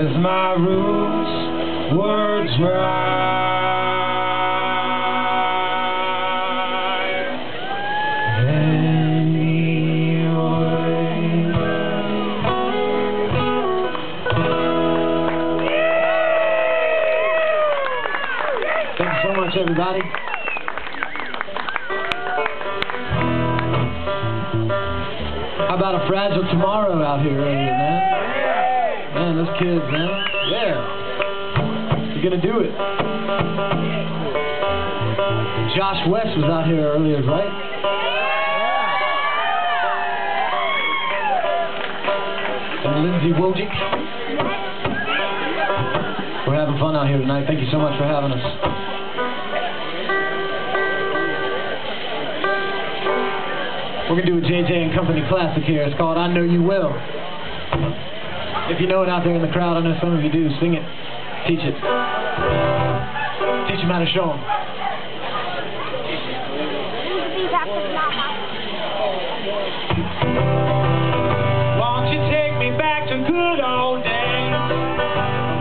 As my roots were dry anyway. Thank you so much, everybody. How about a Fragile Tomorrow out here earlier, man? Man, those kids, man. Yeah. You're gonna do it. Josh West was out here earlier, right? And Lindsay Wojcik. We're having fun out here tonight. Thank you so much for having us. We're going to do a JJ and Company classic here. It's called I Know You Will. If you know it out there in the crowd, I know some of you do. Sing it. Teach it. Teach them how to show them. Won't you take me back to good old days,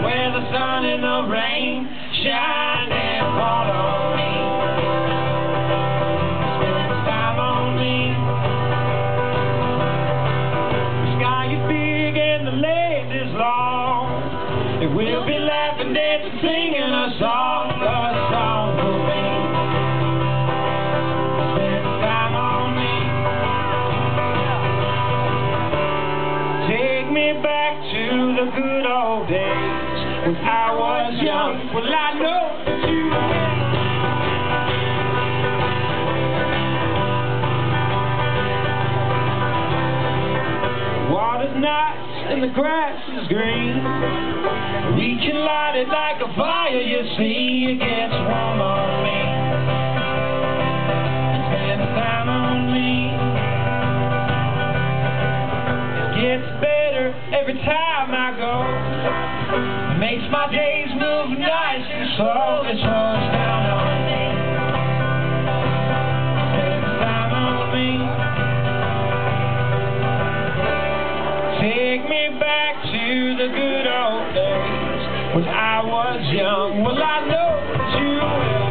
where the sun and the rain shine and fall on me. We'll be laughing, dancing, singing a song for me. Spend time on me. Take me back to the good old days when I was young. Well, I know that you will. Water's nice and the grass is green. We can light it like a fire, you see. It gets warm on me. Spend time on me. It gets better every time I go. It makes my days move nice and slow. It slows down on me. Spend time on me. Take me back to the good old days when I was young. Well, I know that you will.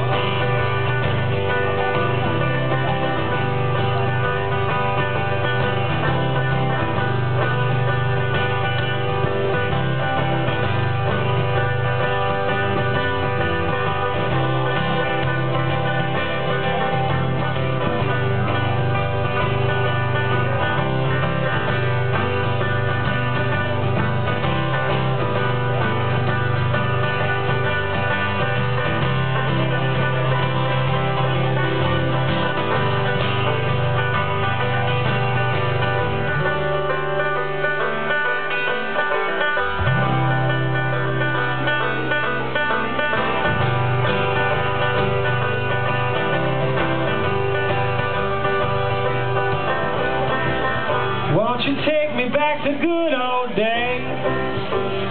Won't you take me back to good old days,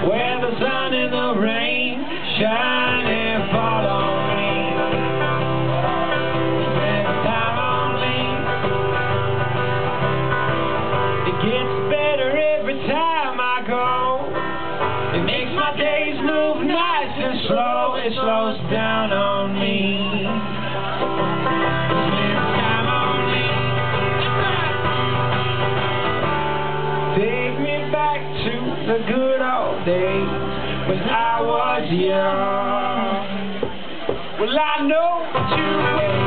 where the sun and the rain shine and fall on me. Spend time on me. It gets better every time I go. It makes my days move nice and slow. It slows down on me. Take me back to the good old days when I was young. Well, I know that you will.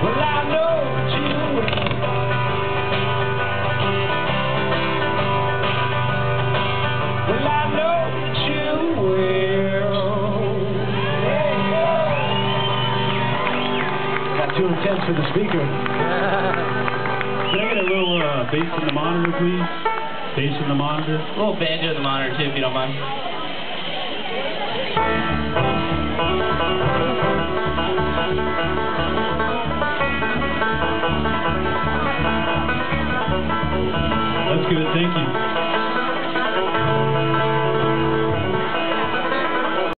Well, I know that you will. Well, I know that you will. Got too intense for the speaker. Can I get a little bass in the monitor, please? Bass in the monitor. A little banjo in the monitor, too, if you don't mind. That's good, thank you.